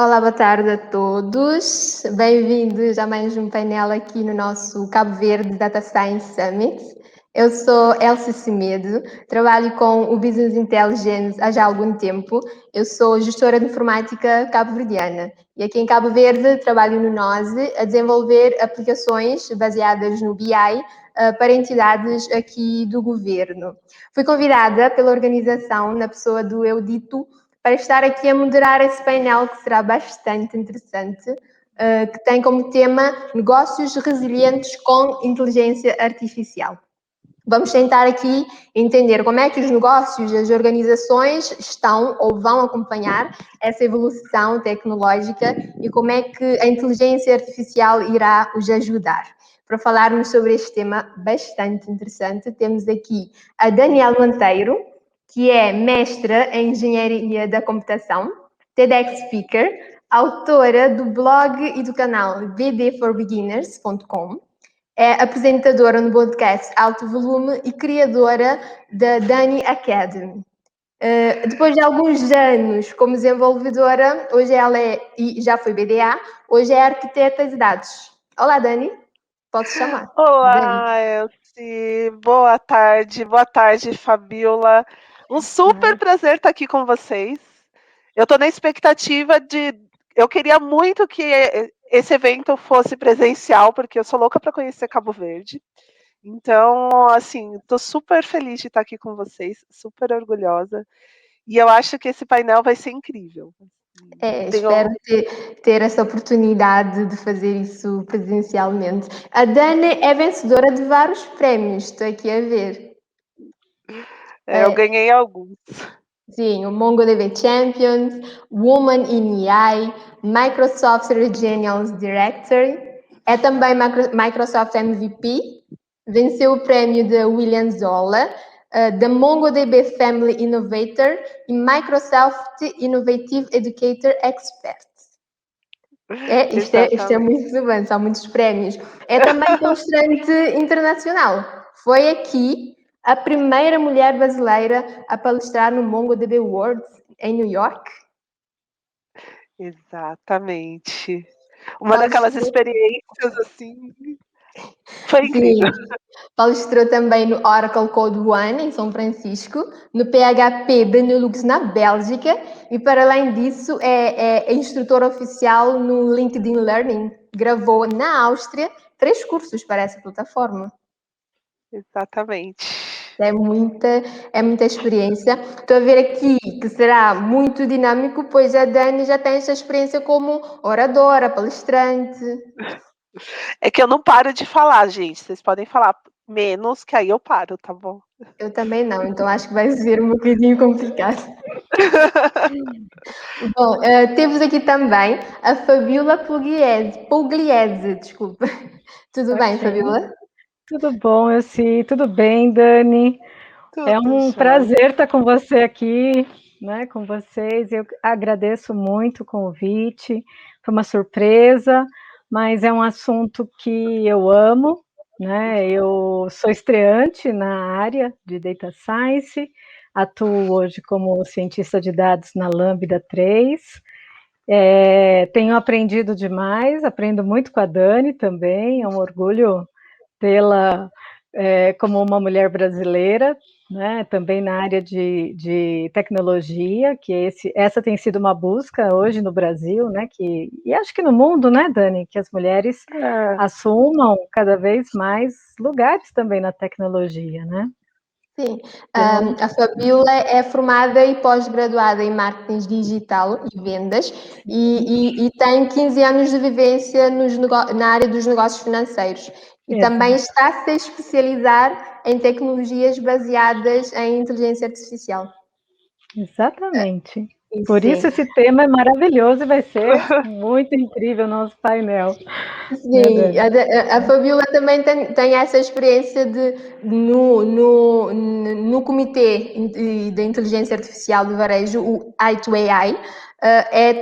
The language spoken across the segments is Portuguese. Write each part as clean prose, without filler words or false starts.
Olá, boa tarde a todos. Bem-vindos a mais um painel aqui no nosso Cabo Verde Data Science Summit. Eu sou Elsa Semedo, trabalho com o Business Intelligence há já algum tempo. Eu sou gestora de informática cabo-verdiana e aqui em Cabo Verde trabalho no NOSE a desenvolver aplicações baseadas no BI para entidades aqui do governo. Fui convidada pela organização, na pessoa do Eudito, para estar aqui a moderar esse painel que será bastante interessante, que tem como tema negócios resilientes com inteligência artificial. Vamos tentar aqui entender como é que os negócios e as organizações estão ou vão acompanhar essa evolução tecnológica e como é que a inteligência artificial irá os ajudar. Para falarmos sobre este tema bastante interessante, temos aqui a Daniela Monteiro, que é mestra em Engenharia da Computação, TEDx Speaker, autora do blog e do canal vdforbeginners.com, é apresentadora no podcast Alto Volume e criadora da Dani Academy. Depois de alguns anos como desenvolvedora, hoje ela é, e já foi BDA, hoje é arquiteta de dados. Olá, Dani, podes chamar. Dani. Olá, Elci. Boa tarde, Fabiola. Um super prazer estar aqui com vocês. Eu estou na expectativa de. Eu queria muito que esse evento fosse presencial, porque eu sou louca para conhecer Cabo Verde. Então, assim, estou super feliz de estar aqui com vocês, super orgulhosa. E eu acho que esse painel vai ser incrível. Espero ter essa oportunidade de fazer isso presencialmente. A Dani é vencedora de vários prémios, estou aqui a ver. Eu ganhei alguns. Sim, o MongoDB Champions, Woman in AI, Microsoft Regional Director, é também Microsoft MVP, venceu o prémio da Williams Zola, da MongoDB Family Innovator e Microsoft Innovative Educator Expert. Isto é muito bom, são muitos prémios. É também palestrante internacional. Foi aqui a primeira mulher brasileira a palestrar no MongoDB World em New York. Exatamente. Uma daquelas experiências assim. Foi incrível. Sim, palestrou também no Oracle Code One, em São Francisco, no PHP Benelux, na Bélgica, e para além disso é instrutor oficial no LinkedIn Learning. Gravou na Áustria 3 cursos para essa plataforma. Exatamente. É muita experiência. Estou a ver aqui que será muito dinâmico, pois a Dani já tem essa experiência como oradora, palestrante. É que eu não paro de falar, gente. Vocês podem falar menos, que aí eu paro, tá bom? Eu também não, então acho que vai ser um bocadinho complicado. Bom, temos aqui também a Fabiola Pugliese, desculpa. Tudo bem, Ok. Fabiola? Tudo bom, Elci? Tudo bem, Dani? É Tudo um jóia. prazer estar com você aqui, né, com vocês. Eu agradeço muito o convite. Foi uma surpresa, mas é um assunto que eu amo, né? Eu sou estreante na área de Data Science, atuo hoje como cientista de dados na Lambda 3. Tenho aprendido demais, aprendo muito com a Dani também, é um orgulho tê-la como uma mulher brasileira, né, também na área de tecnologia, que essa tem sido uma busca hoje no Brasil, né, e acho que no mundo, né, Dani, que as mulheres assumam cada vez mais lugares também na tecnologia, né? Sim, a Fabiola é formada e pós-graduada em marketing digital e vendas e tem 15 anos de vivência na área dos negócios financeiros e também está a se especializar em tecnologias baseadas em inteligência artificial. Exatamente. Por Sim. isso esse tema é maravilhoso e vai ser muito incrível o nosso painel. Sim, a Fabiola também tem essa experiência no Comitê de Inteligência Artificial do Varejo, o I2AI,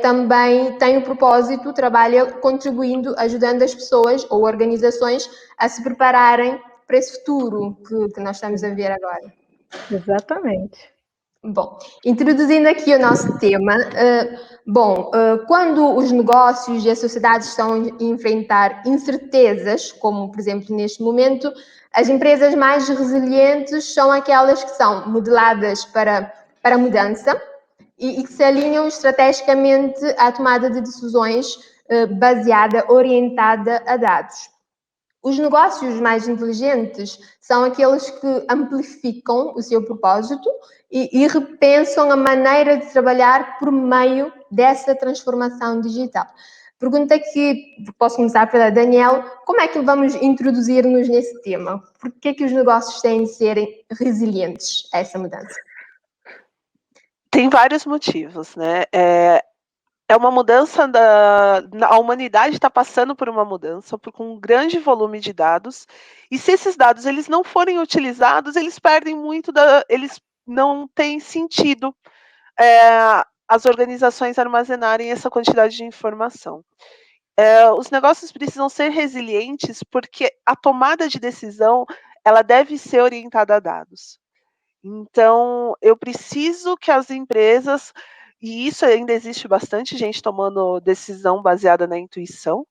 também tem o propósito, trabalha contribuindo, ajudando as pessoas ou organizações a se prepararem para esse futuro que nós estamos a ver agora. Exatamente. Bom, introduzindo aqui o nosso tema, quando os negócios e a sociedade estão a enfrentar incertezas, como por exemplo neste momento, as empresas mais resilientes são aquelas que são modeladas para a mudança e que se alinham estrategicamente à tomada de decisões orientada a dados. Os negócios mais inteligentes são aqueles que amplificam o seu propósito e repensam a maneira de trabalhar por meio dessa transformação digital. Pergunta que posso começar pela Daniel: como é que vamos introduzir-nos nesse tema? Por que é que os negócios têm de ser resilientes a essa mudança? Tem vários motivos, né? É uma mudança a humanidade está passando por uma mudança, com um grande volume de dados, e se esses dados eles não forem utilizados, eles perdem muito eles não têm sentido as organizações armazenarem essa quantidade de informação. Os negócios precisam ser resilientes porque a tomada de decisão ela deve ser orientada a dados. Então, eu preciso que as empresas, e isso ainda existe bastante gente tomando decisão baseada na intuição.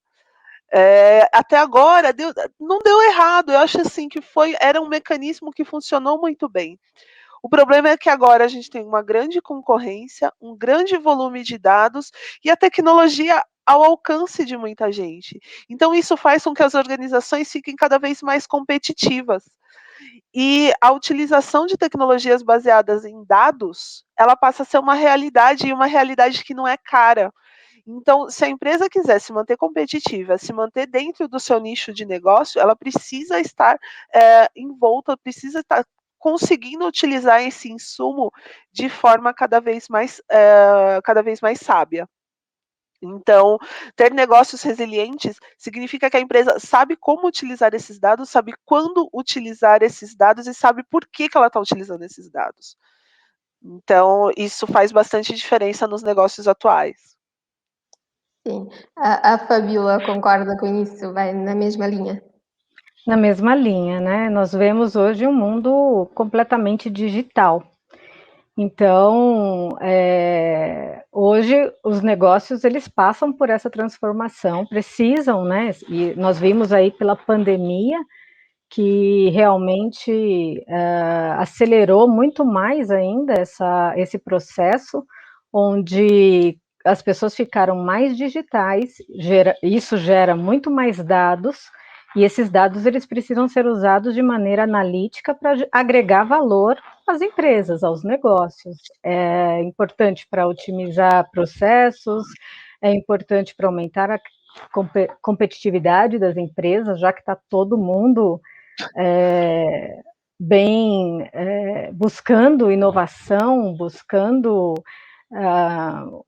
Até agora não deu errado. Eu acho assim que era um mecanismo que funcionou muito bem. O problema é que agora a gente tem uma grande concorrência, um grande volume de dados e a tecnologia ao alcance de muita gente. Então, isso faz com que as organizações fiquem cada vez mais competitivas. E a utilização de tecnologias baseadas em dados, ela passa a ser uma realidade e uma realidade que não é cara. Então, se a empresa quiser se manter competitiva, se manter dentro do seu nicho de negócio, ela precisa estar envolta, precisa estar conseguindo utilizar esse insumo de forma cada vez mais sábia. Então, ter negócios resilientes significa que a empresa sabe como utilizar esses dados, sabe quando utilizar esses dados e sabe por que ela está utilizando esses dados. Então, isso faz bastante diferença nos negócios atuais. Sim, a Fabíola concorda com isso? Vai na mesma linha? Na mesma linha, né? Nós vemos hoje um mundo completamente digital. Então, hoje os negócios eles passam por essa transformação, precisam, né? E nós vimos aí pela pandemia que realmente acelerou muito mais ainda esse processo, onde as pessoas ficaram mais digitais, isso gera muito mais dados, e esses dados eles precisam ser usados de maneira analítica para agregar valor às empresas, aos negócios. É importante para otimizar processos, é importante para aumentar a competitividade das empresas, já que está todo mundo buscando inovação, buscando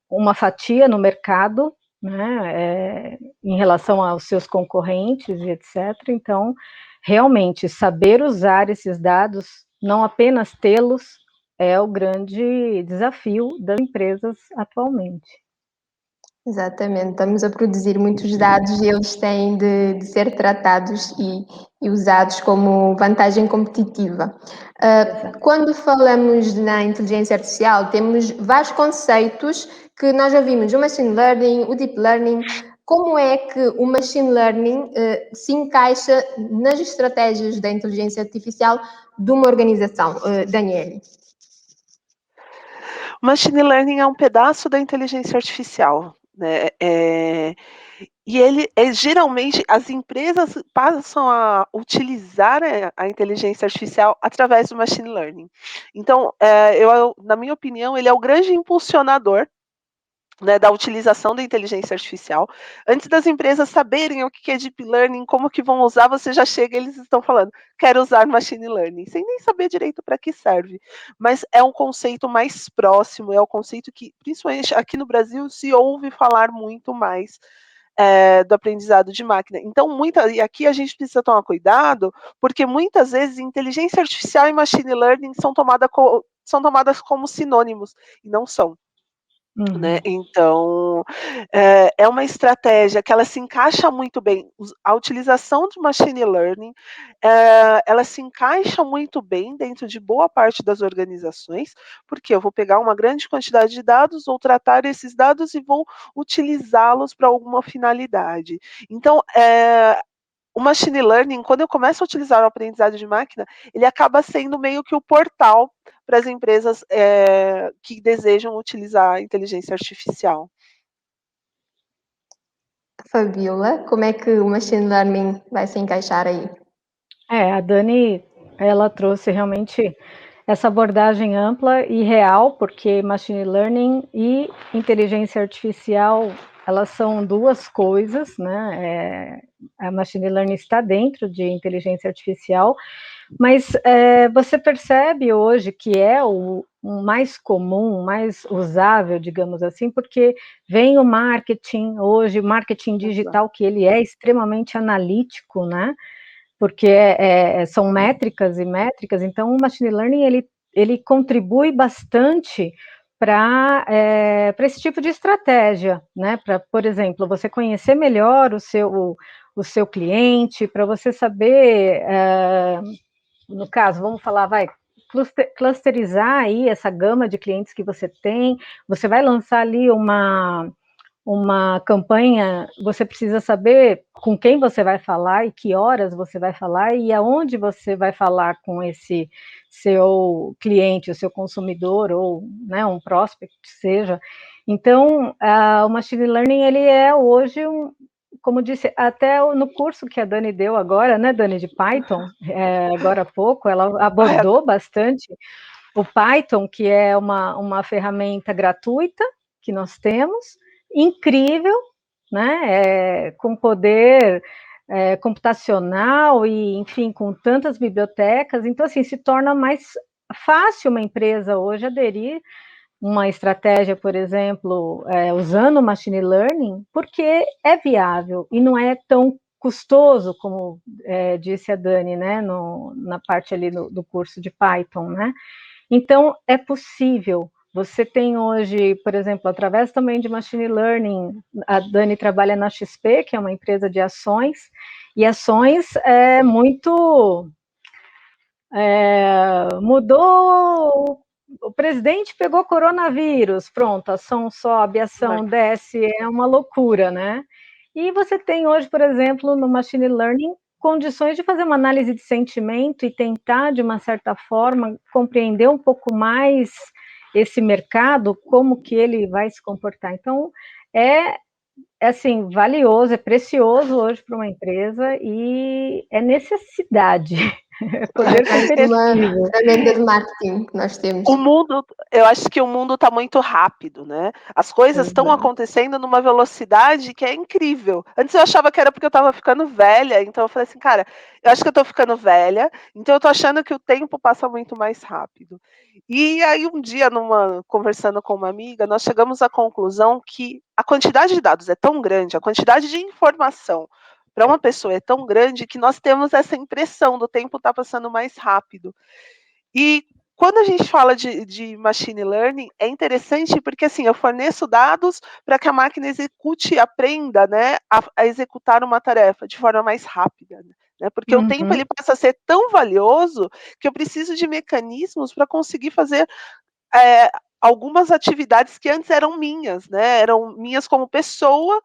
uma fatia no mercado, né, em relação aos seus concorrentes e etc. Então, realmente, saber usar esses dados, não apenas tê-los, é o grande desafio das empresas atualmente. Exatamente, estamos a produzir muitos dados e eles têm de ser tratados e usados como vantagem competitiva. Quando falamos na inteligência artificial, temos vários conceitos que nós já vimos, o machine learning, o deep learning. Como é que o machine learning se encaixa nas estratégias da inteligência artificial de uma organização? Daniele. Machine learning é um pedaço da inteligência artificial, né? E ele geralmente as empresas passam a utilizar a inteligência artificial através do machine learning. Então, na minha opinião, ele é o grande impulsionador, né, da utilização da inteligência artificial. Antes das empresas saberem o que é deep learning, como que vão usar, você já chega e eles estão falando, quero usar machine learning, sem nem saber direito para que serve. Mas é um conceito mais próximo, é um conceito que, principalmente aqui no Brasil, se ouve falar muito mais do aprendizado de máquina. Então, e aqui a gente precisa tomar cuidado, porque muitas vezes inteligência artificial e machine learning são tomadas como sinônimos, e não são. Né? Então, é uma estratégia que ela se encaixa muito bem. A utilização de machine learning, ela se encaixa muito bem dentro de boa parte das organizações, porque eu vou pegar uma grande quantidade de dados, vou tratar esses dados e vou utilizá-los para alguma finalidade. Então, o machine learning, quando eu começo a utilizar o aprendizado de máquina, ele acaba sendo meio que o portal para as empresas que desejam utilizar a inteligência artificial. Fabiola, como é que o machine learning vai se encaixar aí? A Dani, ela trouxe realmente essa abordagem ampla e real, porque machine learning e inteligência artificial, elas são duas coisas, né? A machine learning está dentro de inteligência artificial, mas você percebe hoje que é o mais comum, mais usável, digamos assim, porque vem o marketing hoje, o marketing digital, que ele é extremamente analítico, né? Porque são métricas e métricas, então o machine learning ele contribui bastante para esse tipo de estratégia, né? Para, por exemplo, você conhecer melhor o seu cliente, para você saber, no caso, vamos falar, clusterizar aí essa gama de clientes que você tem, você vai lançar ali uma campanha, você precisa saber com quem você vai falar e que horas você vai falar e aonde você vai falar com esse seu cliente, o seu consumidor ou, né, um prospect, seja. Então, o machine learning, ele é hoje como disse, até no curso que a Dani deu agora, né, Dani, de Python, agora há pouco, ela abordou bastante o Python, que é uma ferramenta gratuita que nós temos, incrível, né, com poder computacional e, enfim, com tantas bibliotecas. Então, assim, se torna mais fácil uma empresa hoje aderir uma estratégia, por exemplo, usando machine learning, porque é viável e não é tão custoso, como disse a Dani, né, na parte ali do curso de Python, né? Então, é possível. Você tem hoje, por exemplo, através também de machine learning, a Dani trabalha na XP, que é uma empresa de ações, e ações mudou, o presidente pegou coronavírus, pronto, ação sobe, ação desce, é uma loucura, né? E você tem hoje, por exemplo, no machine learning, condições de fazer uma análise de sentimento e tentar, de uma certa forma, compreender um pouco mais esse mercado, como que ele vai se comportar. Então, assim, valioso, é precioso hoje para uma empresa e é necessidade, é poder Uma competitivo. ferramenta de marketing que nós temos. Eu acho que o mundo está muito rápido, né? As coisas estão acontecendo numa velocidade que é incrível. Antes eu achava que era porque eu estava ficando velha, então eu falei assim, cara, eu acho que eu estou ficando velha, então eu estou achando que o tempo passa muito mais rápido. E aí um dia, conversando com uma amiga, nós chegamos à conclusão que a quantidade de dados é tão grande, a quantidade de informação para uma pessoa é tão grande que nós temos essa impressão do tempo estar passando mais rápido. E quando a gente fala de machine learning, é interessante porque assim, eu forneço dados para que a máquina execute e aprenda, né, a executar uma tarefa de forma mais rápida, né, porque o tempo ele passa a ser tão valioso que eu preciso de mecanismos para conseguir fazer algumas atividades que antes eram minhas, né, eram minhas como pessoa,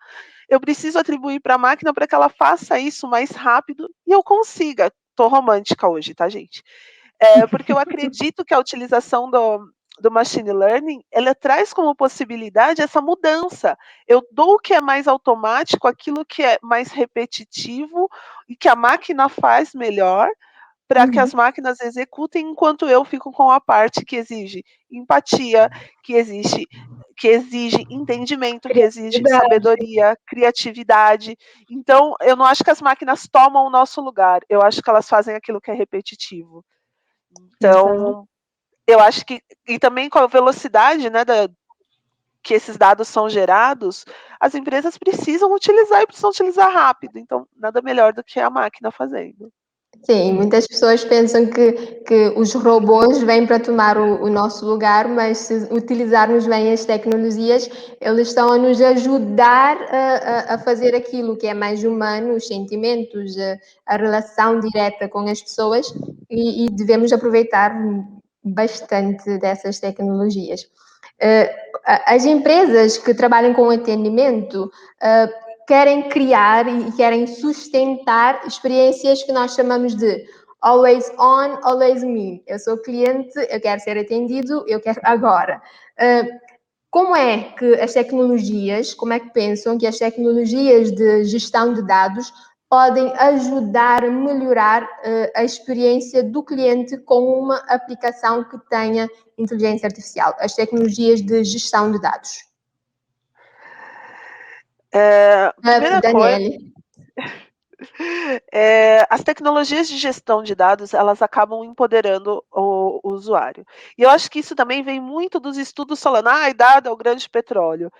eu preciso atribuir para a máquina para que ela faça isso mais rápido e eu consiga. Tô romântica hoje, tá, gente? Porque eu acredito que a utilização do machine learning, ela traz como possibilidade essa mudança. Eu dou o que é mais automático, aquilo que é mais repetitivo e que a máquina faz melhor, para que as máquinas executem, enquanto eu fico com a parte que exige empatia, que exige entendimento, que exige sabedoria, criatividade. Então, eu não acho que as máquinas tomam o nosso lugar, eu acho que elas fazem aquilo que é repetitivo. Então, eu acho que, e também com a velocidade, né, que esses dados são gerados, as empresas precisam utilizar e precisam utilizar rápido. Então, nada melhor do que a máquina fazendo. Sim, muitas pessoas pensam que os robôs vêm para tomar o nosso lugar, mas se utilizarmos bem as tecnologias, eles estão a nos ajudar a fazer aquilo que é mais humano, os sentimentos, a relação direta com as pessoas, e devemos aproveitar bastante dessas tecnologias. As empresas que trabalham com atendimento querem criar e querem sustentar experiências que nós chamamos de always on, always me. Eu sou cliente, eu quero ser atendido, eu quero agora. Como é que as tecnologias, como é que pensam que as tecnologias de gestão de dados podem ajudar a melhorar a experiência do cliente com uma aplicação que tenha inteligência artificial, as tecnologias de gestão de dados? Primeira coisa, Daniele. as tecnologias de gestão de dados, elas acabam empoderando o usuário. E eu acho que isso também vem muito dos estudos falando, dado é o grande petróleo.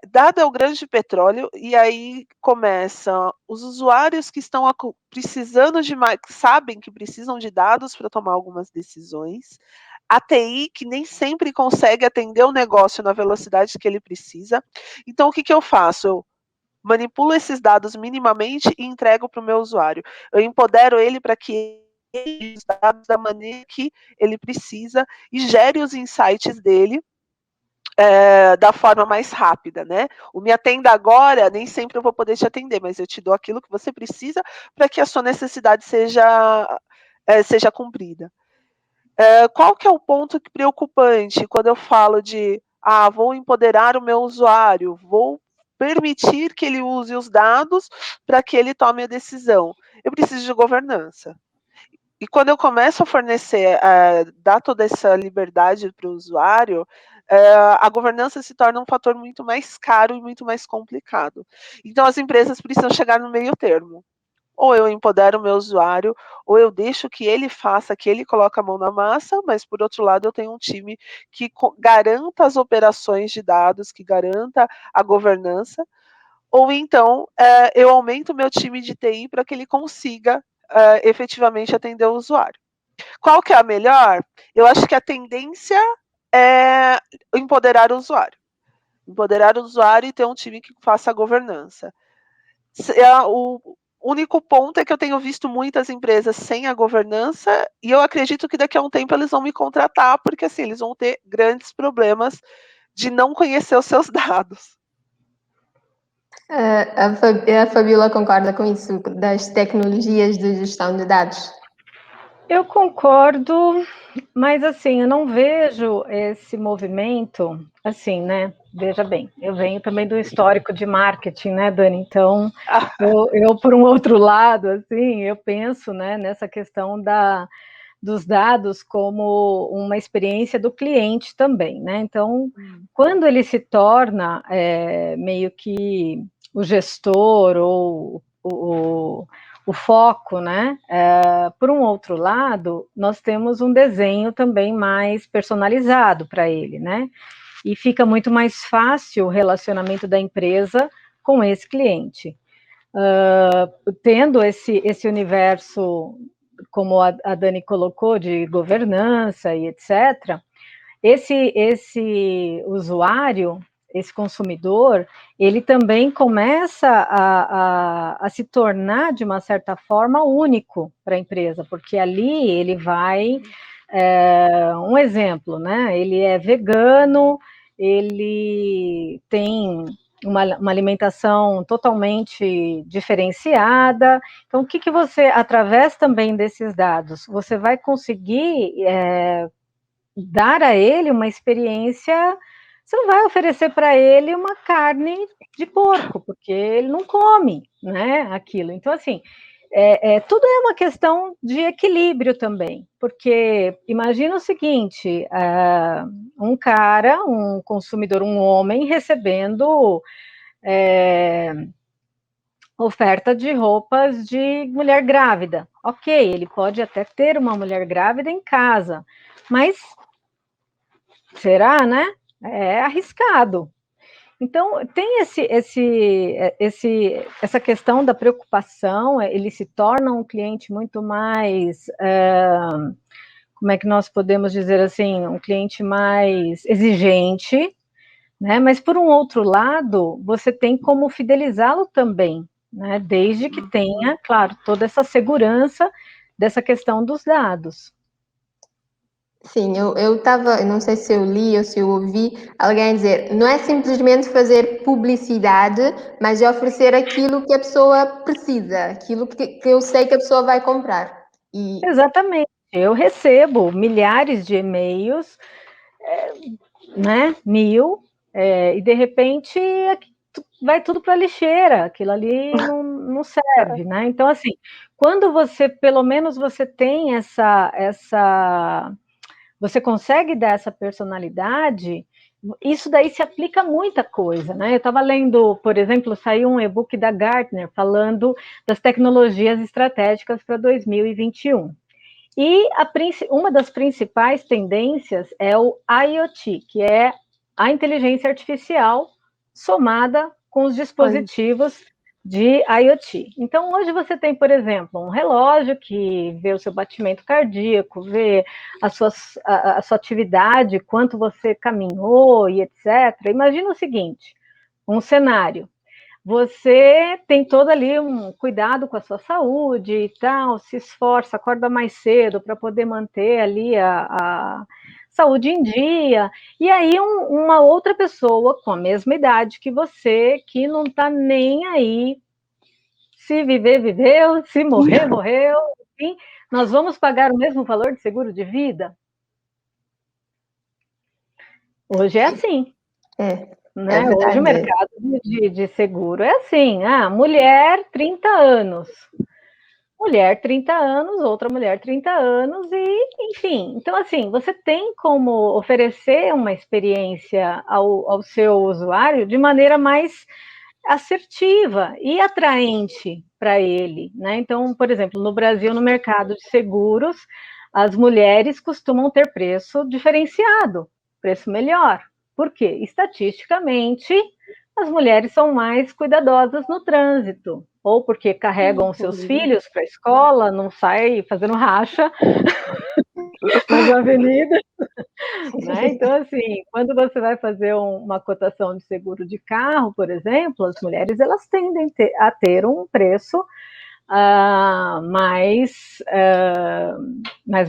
Dado é o grande petróleo, e aí começam os usuários que estão precisando de mais, sabem que precisam de dados para tomar algumas decisões, a TI que nem sempre consegue atender o negócio na velocidade que ele precisa. Então, o que eu faço? Eu manipulo esses dados minimamente e entrego para o meu usuário. Eu empodero ele para que ele use os dados da maneira que ele precisa e gere os insights dele da forma mais rápida, né? O Me Atenda Agora, nem sempre eu vou poder te atender, mas eu te dou aquilo que você precisa para que a sua necessidade seja cumprida. Qual que é o ponto preocupante quando eu falo de vou empoderar o meu usuário, vou permitir que ele use os dados para que ele tome a decisão? Eu preciso de governança. E quando eu começo a fornecer, dar toda essa liberdade para o usuário, a governança se torna um fator muito mais caro e muito mais complicado. Então, as empresas precisam chegar no meio termo. Ou eu empodero o meu usuário, ou eu deixo que ele faça, que ele coloque a mão na massa, mas, por outro lado, eu tenho um time que garanta as operações de dados, que garanta a governança, ou então eu aumento o meu time de TI para que ele consiga efetivamente atender o usuário. Qual que é a melhor? Eu acho que a tendência é empoderar o usuário. Empoderar o usuário e ter um time que faça a governança. O único ponto é que eu tenho visto muitas empresas sem a governança e eu acredito que daqui a um tempo eles vão me contratar, porque assim, eles vão ter grandes problemas de não conhecer os seus dados. A Fabiola concorda com isso, das tecnologias de gestão de dados? Eu concordo, mas assim, eu não vejo esse movimento, assim, né? Veja bem, eu venho também do histórico de marketing, né, Dani? Então, eu por um outro lado, assim, eu penso, né, nessa questão dos dados como uma experiência do cliente também, né? Então, quando ele se torna meio que o gestor ou o foco, né? Por um outro lado, nós temos um desenho também mais personalizado para ele, né? E fica muito mais fácil o relacionamento da empresa com esse cliente. Tendo esse universo, como a Dani colocou, de governança e etc., esse usuário, esse consumidor, ele também começa a se tornar, de uma certa forma, único para a empresa, porque ali ele vai, um exemplo, né? Ele é vegano, ele tem uma alimentação totalmente diferenciada. Então, o que você, através também desses dados, você vai conseguir dar a ele uma experiência. Você não vai oferecer para ele uma carne de porco, porque ele não come, né, aquilo. Então, assim, tudo é uma questão de equilíbrio também, porque imagina o seguinte, um cara, um consumidor, um homem recebendo oferta de roupas de mulher grávida. Ok, ele pode até ter uma mulher grávida em casa, mas será, né? É arriscado. Então, tem essa questão da preocupação, ele se torna um cliente muito mais, como é que nós podemos dizer assim, um cliente mais exigente, né? Mas, por um outro lado, você tem como fidelizá-lo também, né? Desde que tenha, claro, toda essa segurança dessa questão dos dados. Sim, eu não sei se eu li ou se eu ouvi alguém dizer, não é simplesmente fazer publicidade, mas é oferecer aquilo que a pessoa precisa, aquilo que eu sei que a pessoa vai comprar. Exatamente. Eu recebo milhares de e-mails, né, 1000, e de repente vai tudo para a lixeira, aquilo ali não serve, né? Então, assim, quando você, pelo menos você tem você consegue dar essa personalidade, isso daí se aplica a muita coisa, né? Eu estava lendo, por exemplo, saiu um e-book da Gartner falando das tecnologias estratégicas para 2021. E uma das principais tendências é o IoT, que é a inteligência artificial somada com os dispositivos de IoT. Então, hoje você tem, por exemplo, um relógio que vê o seu batimento cardíaco, vê a sua atividade, quanto você caminhou e etc. Imagina o seguinte, um cenário. Você tem todo ali um cuidado com a sua saúde e tal, se esforça, acorda mais cedo para poder manter ali a saúde em dia, e aí uma outra pessoa com a mesma idade que você, que não está nem aí, se viver, viveu, se morrer, morreu, enfim, nós vamos pagar o mesmo valor de seguro de vida? Hoje é assim. Né? É verdade. Hoje o mercado de seguro é assim, mulher 30 anos, mulher 30 anos, outra mulher 30 anos, e enfim, então assim, você tem como oferecer uma experiência ao seu usuário de maneira mais assertiva e atraente para ele, né? Então, por exemplo, no Brasil, no mercado de seguros, as mulheres costumam ter preço diferenciado, preço melhor. Por quê? Estatisticamente, as mulheres são mais cuidadosas no trânsito, ou porque carregam seus filhos para a escola, não sai fazendo racha na avenida, né? Então, assim, quando você vai fazer uma cotação de seguro de carro, por exemplo, as mulheres elas tendem a ter um preço mais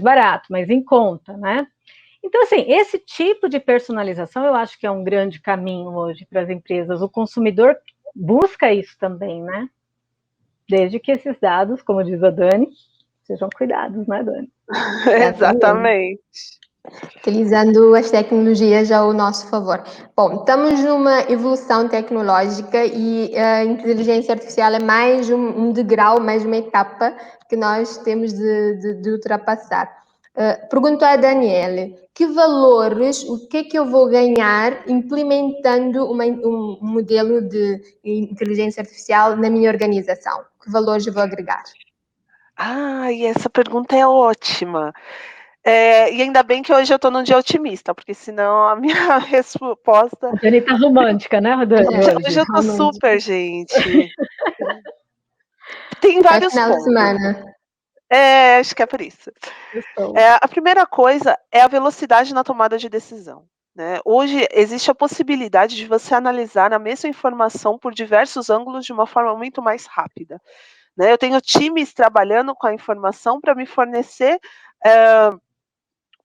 barato, mais em conta, né? Então, assim, esse tipo de personalização eu acho que é um grande caminho hoje para as empresas. O consumidor busca isso também, né? Desde que esses dados, como diz a Dani, sejam cuidados, né, Dani? Exatamente. Utilizando as tecnologias ao nosso favor. Bom, estamos numa evolução tecnológica e a inteligência artificial é mais um degrau, mais uma etapa que nós temos de ultrapassar. Pergunto à Daniele, que valores, o que é que eu vou ganhar implementando um modelo de inteligência artificial na minha organização? Que valores eu vou agregar? E essa pergunta é ótima. E ainda bem que hoje eu estou num dia otimista, porque senão a minha resposta... A Dani tá romântica, né, Dani, hoje eu estou super, gente. Tem vários final pontos. de semana. Acho que é por isso. A primeira coisa é a velocidade na tomada de decisão, né? Hoje existe a possibilidade de você analisar a mesma informação por diversos ângulos de uma forma muito mais rápida, né? Eu tenho times trabalhando com a informação para me fornecer,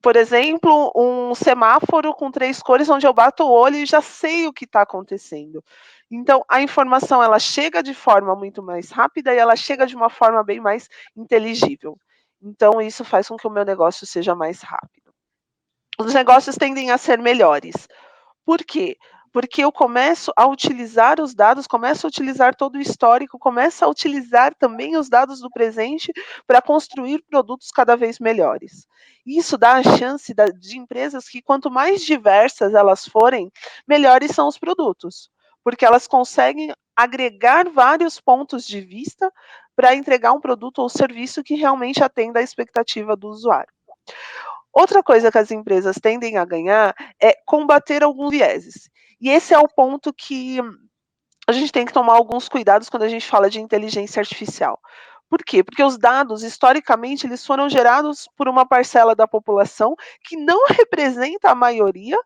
por exemplo, um semáforo com 3 cores, onde eu bato o olho e já sei o que está acontecendo. Então, a informação ela chega de forma muito mais rápida e ela chega de uma forma bem mais inteligível. Então, isso faz com que o meu negócio seja mais rápido. Os negócios tendem a ser melhores. Por quê? Porque eu começo a utilizar os dados, começo a utilizar todo o histórico, começo a utilizar também os dados do presente para construir produtos cada vez melhores. Isso dá a chance de empresas que, quanto mais diversas elas forem, melhores são os produtos, porque elas conseguem agregar vários pontos de vista para entregar um produto ou serviço que realmente atenda à expectativa do usuário. Outra coisa que as empresas tendem a ganhar é combater alguns vieses. E esse é o ponto que a gente tem que tomar alguns cuidados quando a gente fala de inteligência artificial. Por quê? Porque os dados, historicamente, eles foram gerados por uma parcela da população que não representa a maioria,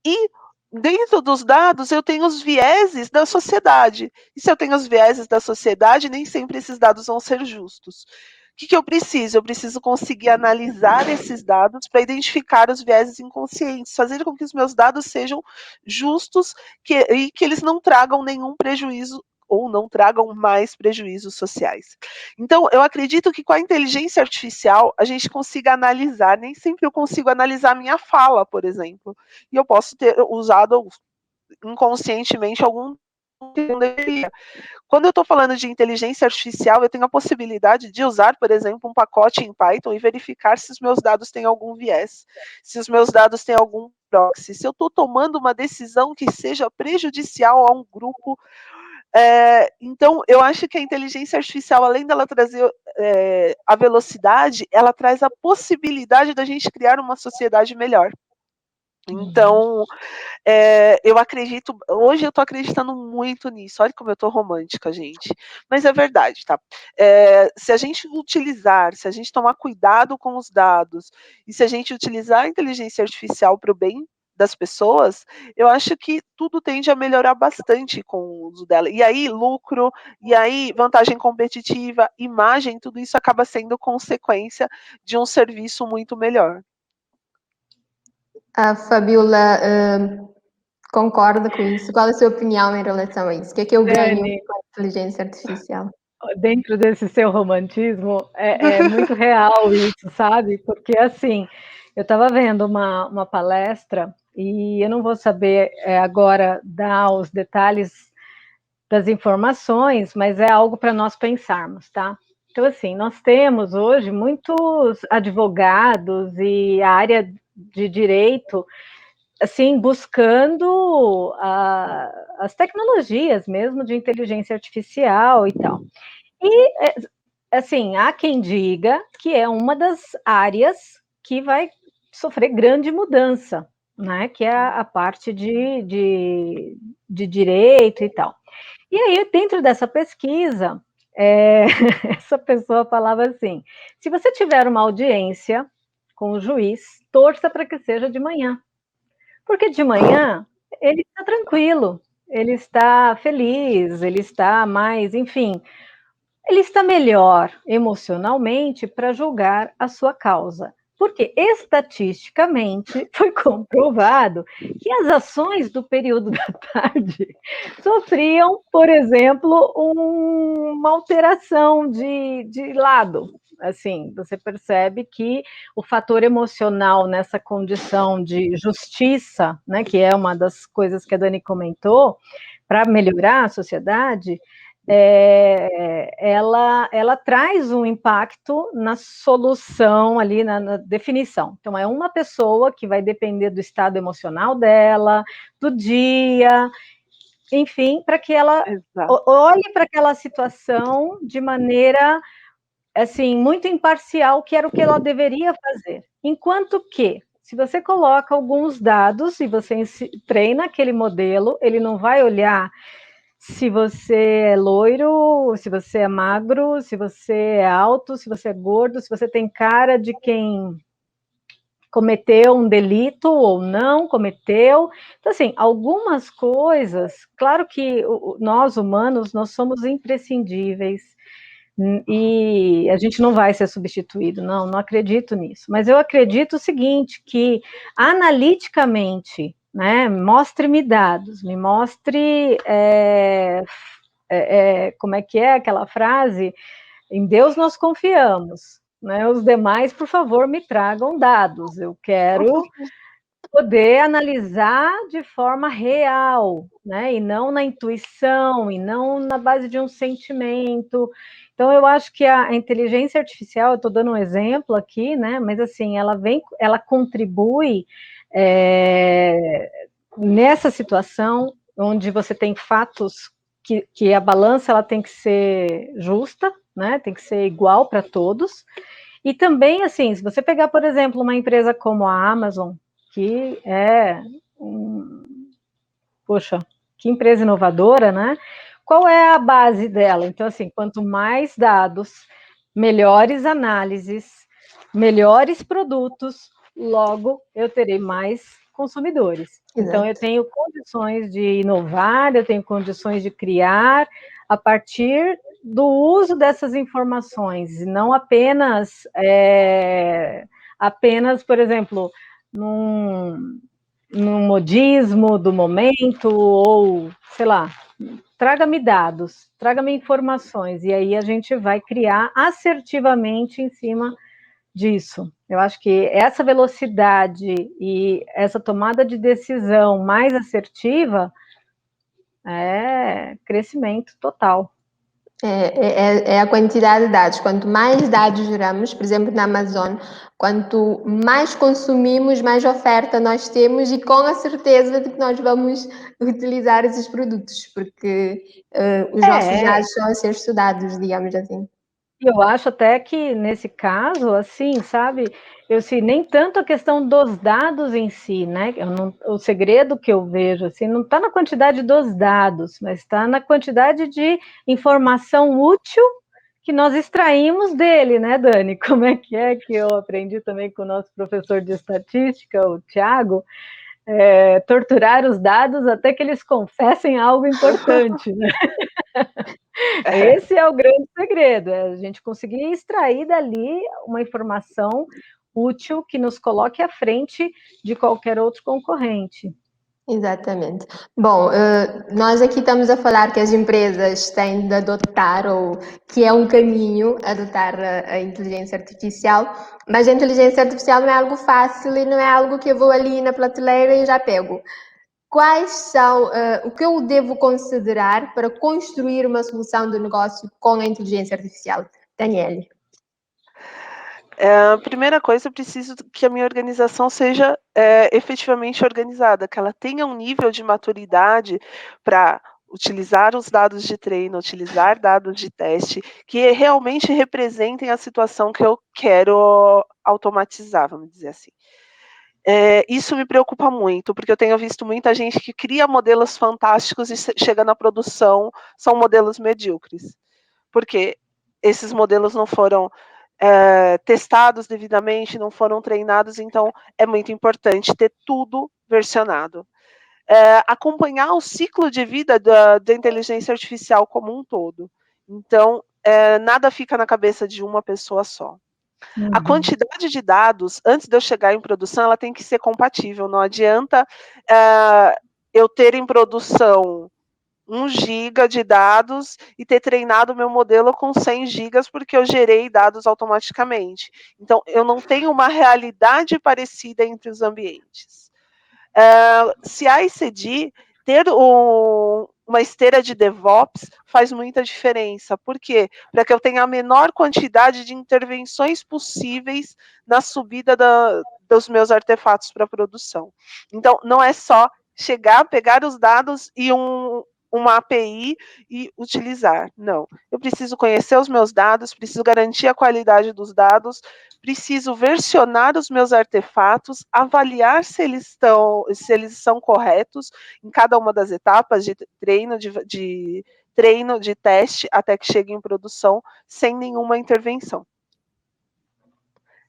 e dentro dos dados eu tenho os vieses da sociedade. E se eu tenho os vieses da sociedade, nem sempre esses dados vão ser justos. O que eu preciso? Eu preciso conseguir analisar esses dados para identificar os vieses inconscientes, fazer com que os meus dados sejam justos e que eles não tragam nenhum prejuízo ou não tragam mais prejuízos sociais. Então, eu acredito que com a inteligência artificial a gente consiga analisar, nem sempre eu consigo analisar a minha fala, por exemplo, e eu posso ter usado inconscientemente algum que não deveria. Quando eu estou falando de inteligência artificial, eu tenho a possibilidade de usar, por exemplo, um pacote em Python e verificar se os meus dados têm algum viés, se os meus dados têm algum proxy, se eu estou tomando uma decisão que seja prejudicial a um grupo. Então, eu acho que a inteligência artificial, além dela trazer a velocidade, ela traz a possibilidade da gente criar uma sociedade melhor. Então, eu acredito, hoje eu estou acreditando muito nisso, olha como eu estou romântica, gente, mas é verdade, tá? Se a gente utilizar, se a gente tomar cuidado com os dados, e se a gente utilizar a inteligência artificial para o bem das pessoas, eu acho que tudo tende a melhorar bastante com o uso dela. E aí, lucro, e aí, vantagem competitiva, imagem, tudo isso acaba sendo consequência de um serviço muito melhor. A Fabiola concorda com isso? Qual é a sua opinião em relação a isso? O que é que eu ganho com a inteligência artificial? Dentro desse seu romantismo, é muito real isso, sabe? Porque, assim, eu estava vendo uma palestra, e eu não vou saber agora dar os detalhes das informações, mas é algo para nós pensarmos, tá? Então, assim, nós temos hoje muitos advogados e a área de direito, assim, buscando as tecnologias mesmo de inteligência artificial e tal. E, assim, há quem diga que é uma das áreas que vai sofrer grande mudança, né? Que é a parte de direito e tal. E aí, dentro dessa pesquisa, essa pessoa falava assim: se você tiver uma audiência com o juiz, torça para que seja de manhã. Porque de manhã ele está tranquilo, ele está feliz, ele está mais, enfim, ele está melhor emocionalmente para julgar a sua causa. Porque estatisticamente foi comprovado que as ações do período da tarde sofriam, por exemplo, uma alteração de lado. Assim, você percebe que o fator emocional nessa condição de justiça, né, que é uma das coisas que a Dani comentou, para melhorar a sociedade, ela traz um impacto na solução ali, na definição. Então, é uma pessoa que vai depender do estado emocional dela, do dia, enfim, para que ela olhe para aquela situação de maneira, assim, muito imparcial, que era o que ela deveria fazer. Enquanto que, se você coloca alguns dados e você treina aquele modelo, ele não vai olhar se você é loiro, se você é magro, se você é alto, se você é gordo, se você tem cara de quem cometeu um delito ou não cometeu. Então, assim, algumas coisas, claro que nós humanos, nós somos imprescindíveis e a gente não vai ser substituído, não acredito nisso. Mas eu acredito o seguinte, que analiticamente, né, mostre-me dados, me mostre, como é que é aquela frase? Em Deus nós confiamos, né? Os demais, por favor, me tragam dados. Eu quero poder analisar de forma real, né? E não na intuição, e não na base de um sentimento. Então, eu acho que a inteligência artificial, eu estou dando um exemplo aqui, né? Mas assim, ela contribui nessa situação onde você tem fatos que a balança ela tem que ser justa, né? Tem que ser igual para todos. E também, assim, se você pegar, por exemplo, uma empresa como a Amazon, que é poxa, que empresa inovadora, né? Qual é a base dela? Então, assim, quanto mais dados, melhores análises, melhores produtos, logo eu terei mais consumidores. Então, eu Exato. tenho condições de inovar, eu tenho condições de criar a partir do uso dessas informações, e não apenas, por exemplo, num modismo do momento, ou, sei lá, traga-me dados, traga-me informações, e aí a gente vai criar assertivamente em cima disso. Eu acho que essa velocidade e essa tomada de decisão mais assertiva é crescimento total. É a quantidade de dados. Quanto mais dados geramos, por exemplo, na Amazon, quanto mais consumimos, mais oferta nós temos e com a certeza de que nós vamos utilizar esses produtos, porque os nossos dados estão a ser estudados, digamos assim. Eu acho até que, nesse caso, assim, sabe, nem tanto a questão dos dados em si, né, o segredo que eu vejo, assim, não está na quantidade dos dados, mas está na quantidade de informação útil que nós extraímos dele, né, Dani? Como é que eu aprendi também com o nosso professor de estatística, o Tiago, torturar os dados até que eles confessem algo importante, né? Esse é o grande segredo, é a gente conseguir extrair dali uma informação útil que nos coloque à frente de qualquer outro concorrente. Exatamente. Bom, nós aqui estamos a falar que as empresas têm de adotar, ou que é um caminho adotar a inteligência artificial, mas a inteligência artificial não é algo fácil e não é algo que eu vou ali na prateleira e já pego. Quais são, o que eu devo considerar para construir uma solução de negócio com a inteligência artificial? Daniele. A primeira coisa, eu preciso que a minha organização seja efetivamente organizada, que ela tenha um nível de maturidade para utilizar os dados de treino, utilizar dados de teste, que realmente representem a situação que eu quero automatizar, vamos dizer assim. Isso me preocupa muito, porque eu tenho visto muita gente que cria modelos fantásticos e chega na produção, são modelos medíocres. Porque esses modelos não foram testados devidamente, não foram treinados, então é muito importante ter tudo versionado. Acompanhar o ciclo de vida da inteligência artificial como um todo. Então, nada fica na cabeça de uma pessoa só. A quantidade de dados, antes de eu chegar em produção, ela tem que ser compatível. Não adianta eu ter em produção 1 giga de dados e ter treinado o meu modelo com 100 gigas, porque eu gerei dados automaticamente. Então, eu não tenho uma realidade parecida entre os ambientes. CI/CD, ter uma esteira de DevOps faz muita diferença. Por quê? Para que eu tenha a menor quantidade de intervenções possíveis na subida dos meus artefatos para produção. Então, não é só chegar, pegar os dados e uma API e utilizar. Não. Eu preciso conhecer os meus dados, preciso garantir a qualidade dos dados, preciso versionar os meus artefatos, avaliar se eles são corretos em cada uma das etapas de treino, de teste, até que chegue em produção, sem nenhuma intervenção.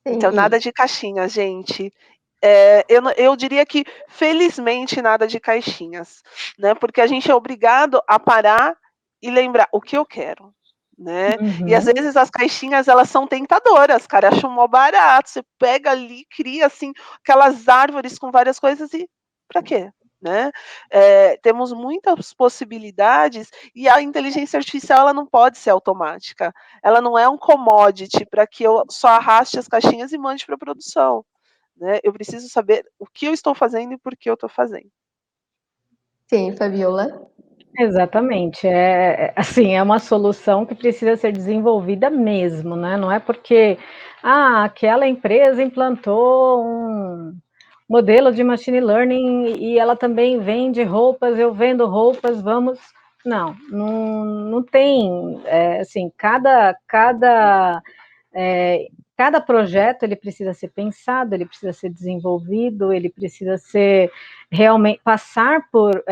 Sim, então, nada de caixinha, gente. Eu diria que, felizmente, nada de caixinhas, né? Porque a gente é obrigado a parar e lembrar o que eu quero, né? E às vezes as caixinhas, elas são tentadoras, cara, acham mó barato, você pega ali, cria assim aquelas árvores com várias coisas e para quê? Né? Temos muitas possibilidades e a inteligência artificial, ela não pode ser automática, ela não é um commodity para que eu só arraste as caixinhas e mande para produção. Né? Eu preciso saber o que eu estou fazendo e por que eu estou fazendo. Sim, Fabiola. Exatamente, assim, é uma solução que precisa ser desenvolvida mesmo, né? Não é porque aquela empresa implantou um modelo de machine learning e ela também vende roupas, eu vendo roupas, vamos... Não tem, assim, cada cada projeto ele precisa ser pensado, ele precisa ser desenvolvido, ele precisa ser realmente passar por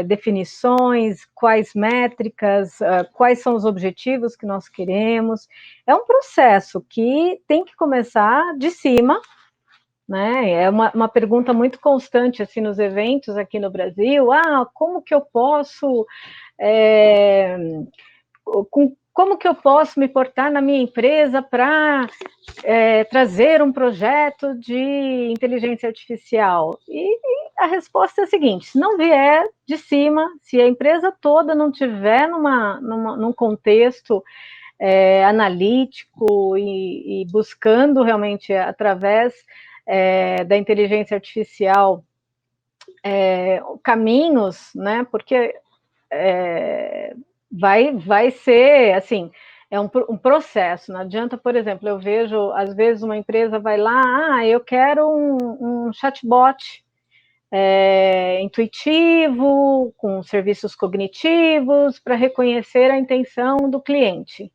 definições, quais métricas, quais são os objetivos que nós queremos. É um processo que tem que começar de cima, né? É uma pergunta muito constante assim nos eventos aqui no Brasil. Como que eu posso como que eu posso me portar na minha empresa para trazer um projeto de inteligência artificial? E a resposta é a seguinte: se não vier de cima, se a empresa toda não tiver num contexto analítico e buscando realmente através da inteligência artificial caminhos, né? Porque vai ser, assim, é um processo, não adianta, por exemplo, eu vejo, às vezes, uma empresa vai lá, eu quero um chatbot intuitivo, com serviços cognitivos, para reconhecer a intenção do cliente.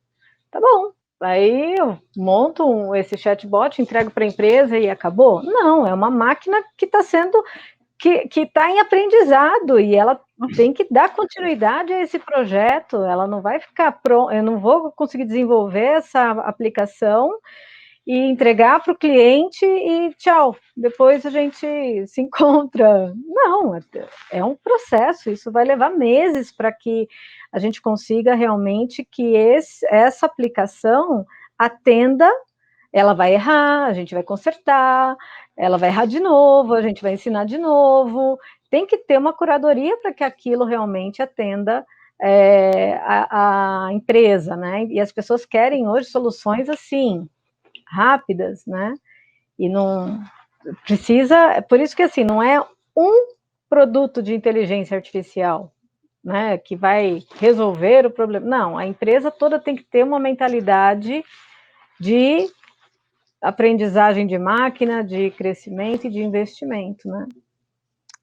Tá bom, aí eu monto esse chatbot, entrego para a empresa e acabou? Não, é uma máquina que está sendo que está em aprendizado e ela tem que dar continuidade a esse projeto, ela não vai ficar pronta, eu não vou conseguir desenvolver essa aplicação e entregar para o cliente e tchau, depois a gente se encontra. Não, é um processo, isso vai levar meses para que a gente consiga realmente que essa aplicação atenda. Ela vai errar, a gente vai consertar, ela vai errar de novo, a gente vai ensinar de novo. Tem que ter uma curadoria para que aquilo realmente atenda a empresa, né? E as pessoas querem hoje soluções assim, rápidas, né? E não precisa, por isso que assim, não é um produto de inteligência artificial, né, que vai resolver o problema. Não, a empresa toda tem que ter uma mentalidade de aprendizagem de máquina, de crescimento e de investimento, né?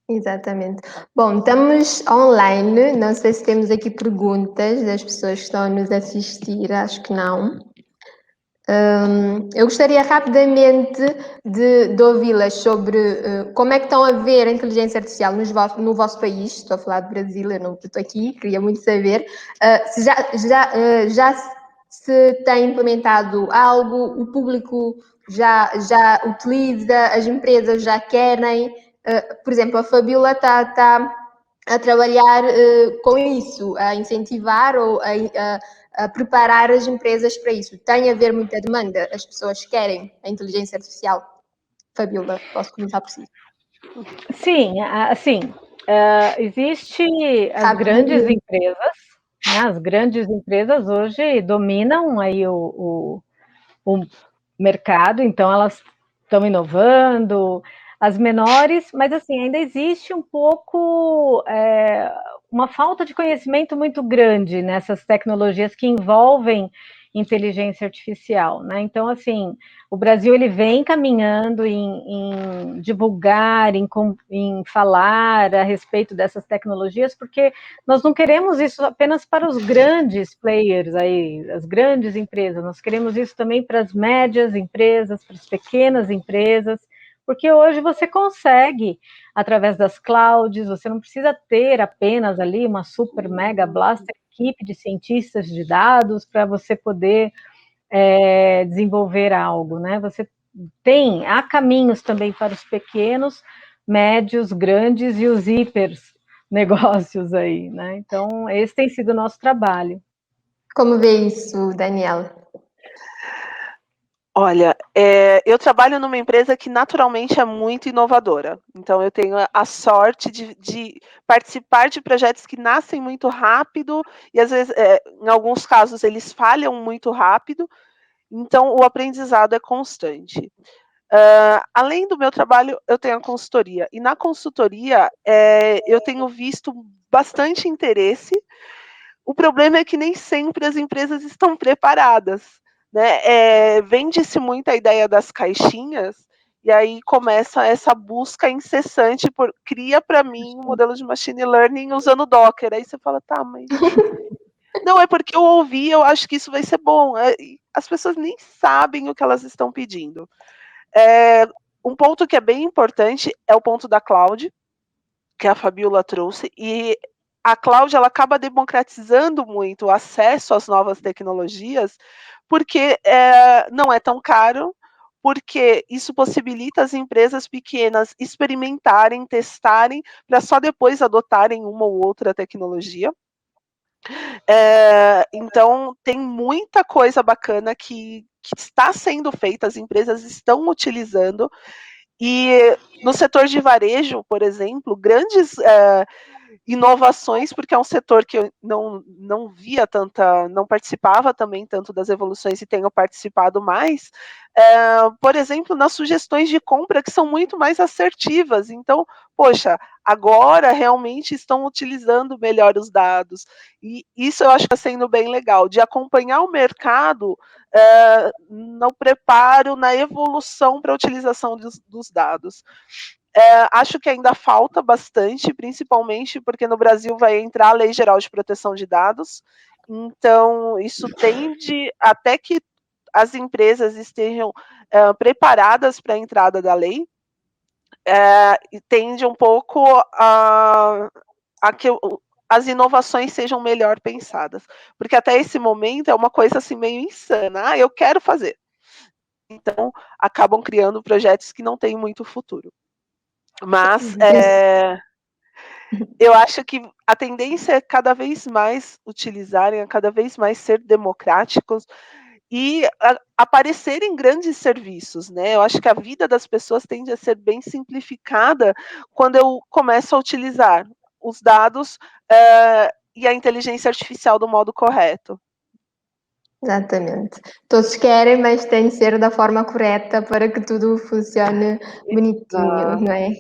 Exatamente. Bom, estamos online, não sei se temos aqui perguntas das pessoas que estão a nos assistir, acho que não. Eu gostaria rapidamente de ouvi-las sobre como é que estão a ver a inteligência artificial no vosso país. Estou a falar do Brasil, eu não estou aqui, queria muito saber se já se tem implementado algo, o público já utiliza, as empresas já querem. Por exemplo, a Fabiola está a trabalhar com isso, a incentivar ou a preparar as empresas para isso. Tem a haver muita demanda, as pessoas querem a inteligência artificial. Fabiola, posso começar por si? Sim, assim, existe as grandes empresas, né, as grandes empresas hoje dominam aí o mercado, então elas estão inovando, as menores, mas assim, ainda existe um pouco uma falta de conhecimento muito grande nessas tecnologias que envolvem inteligência artificial, né? Então, assim, o Brasil ele vem caminhando em divulgar, em falar a respeito dessas tecnologias, porque nós não queremos isso apenas para os grandes players aí, as grandes empresas, nós queremos isso também para as médias empresas, para as pequenas empresas, porque hoje você consegue, através das clouds, você não precisa ter apenas ali uma super mega blaster equipe de cientistas de dados para você poder desenvolver algo, né? Há caminhos também para os pequenos, médios, grandes e os hipers negócios aí, né? Então, esse tem sido o nosso trabalho. Como vê isso, Daniela? Olha, eu trabalho numa empresa que naturalmente é muito inovadora. Então, eu tenho a sorte de participar de projetos que nascem muito rápido e, às vezes, em alguns casos, eles falham muito rápido. Então, o aprendizado é constante. Além do meu trabalho, eu tenho a consultoria. E na consultoria, eu tenho visto bastante interesse. O problema é que nem sempre as empresas estão preparadas, né? Vende-se muito a ideia das caixinhas, e aí começa essa busca incessante cria para mim um modelo de machine learning usando Docker. Aí você fala, tá, mas Não, é porque eu ouvi, eu acho que isso vai ser bom. As pessoas nem sabem o que elas estão pedindo. Um ponto que é bem importante é o ponto da cloud, que a Fabiola trouxe, e a cloud ela acaba democratizando muito o acesso às novas tecnologias, porque não é tão caro, porque isso possibilita as empresas pequenas experimentarem, testarem, para só depois adotarem uma ou outra tecnologia. Então, tem muita coisa bacana que está sendo feita, as empresas estão utilizando, e no setor de varejo, por exemplo, grandes inovações, porque é um setor que eu não via tanta, não participava também tanto das evoluções e tenho participado mais, por exemplo, nas sugestões de compra que são muito mais assertivas. Então, poxa, agora realmente estão utilizando melhor os dados. E isso eu acho que está sendo bem legal, de acompanhar o mercado no preparo, na evolução para a utilização dos dados. Acho que ainda falta bastante, principalmente porque no Brasil vai entrar a Lei Geral de Proteção de Dados, então isso tende até que as empresas estejam preparadas para a entrada da lei, e tende um pouco a que as inovações sejam melhor pensadas, porque até esse momento é uma coisa assim meio insana, eu quero fazer. Então, acabam criando projetos que não têm muito futuro. Mas eu acho que a tendência é cada vez mais utilizarem, cada vez mais ser democráticos e aparecerem grandes serviços, né? Eu acho que a vida das pessoas tende a ser bem simplificada quando eu começo a utilizar os dados e a inteligência artificial do modo correto. Exatamente. Todos querem, mas tem de ser da forma correta para que tudo funcione bonitinho, não é?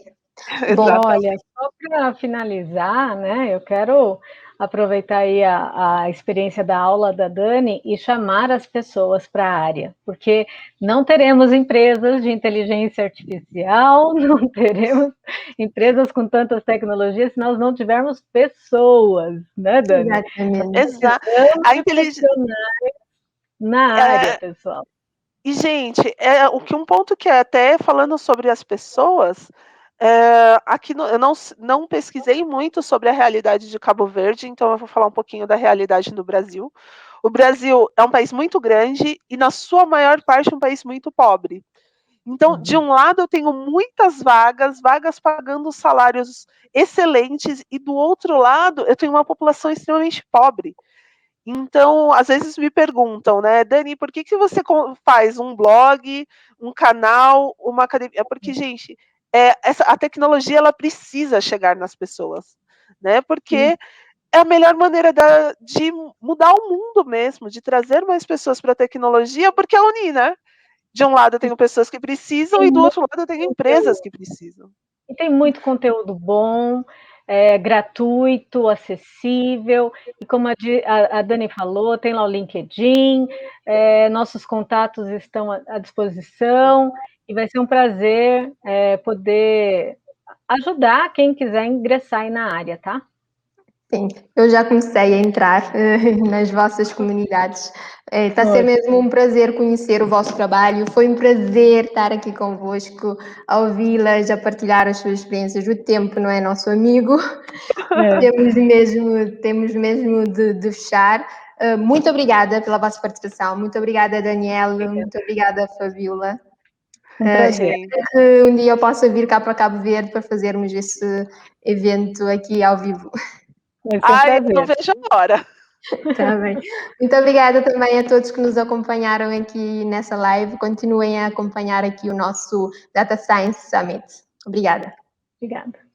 Bom, olha, só para finalizar, né, eu quero aproveitar aí a experiência da aula da Dani e chamar as pessoas para a área, porque não teremos empresas de inteligência artificial, não teremos empresas com tantas tecnologias se nós não tivermos pessoas, né, Dani? Exatamente. Exato. A inteligência na área, pessoal. E, gente, um ponto que é até falando sobre as pessoas, aqui eu não pesquisei muito sobre a realidade de Cabo Verde, então eu vou falar um pouquinho da realidade no Brasil. O Brasil é um país muito grande e, na sua maior parte, um país muito pobre. Então, de um lado, eu tenho muitas vagas pagando salários excelentes, e do outro lado, eu tenho uma população extremamente pobre. Então, às vezes me perguntam, né, Dani, por que você faz um blog, um canal, uma academia? Porque, gente, a tecnologia ela precisa chegar nas pessoas, né? Porque é a melhor maneira de mudar o mundo mesmo, de trazer mais pessoas para a tecnologia, porque é unir, né? De um lado eu tenho pessoas que precisam e do outro lado eu tenho empresas que precisam. E tem muito conteúdo bom, gratuito, acessível, e como a Dani falou, tem lá o LinkedIn, nossos contatos estão à disposição, e vai ser um prazer poder ajudar quem quiser ingressar aí na área, tá? Sim, eu já comecei a entrar nas vossas comunidades. Está a ser mesmo um prazer conhecer o vosso trabalho. Foi um prazer estar aqui convosco, a ouvi-las, a partilhar as suas experiências. O tempo não é nosso amigo. Temos mesmo de fechar. Muito obrigada pela vossa participação. Muito obrigada, Daniela. Muito obrigada, Fabiola. Prazer. Que um dia eu possa vir cá para Cabo Verde para fazermos esse evento aqui ao vivo. Eu não vejo a hora. Tá bem. Muito obrigada também a todos que nos acompanharam aqui nessa live. Continuem a acompanhar aqui o nosso Data Science Summit. Obrigada. Obrigada.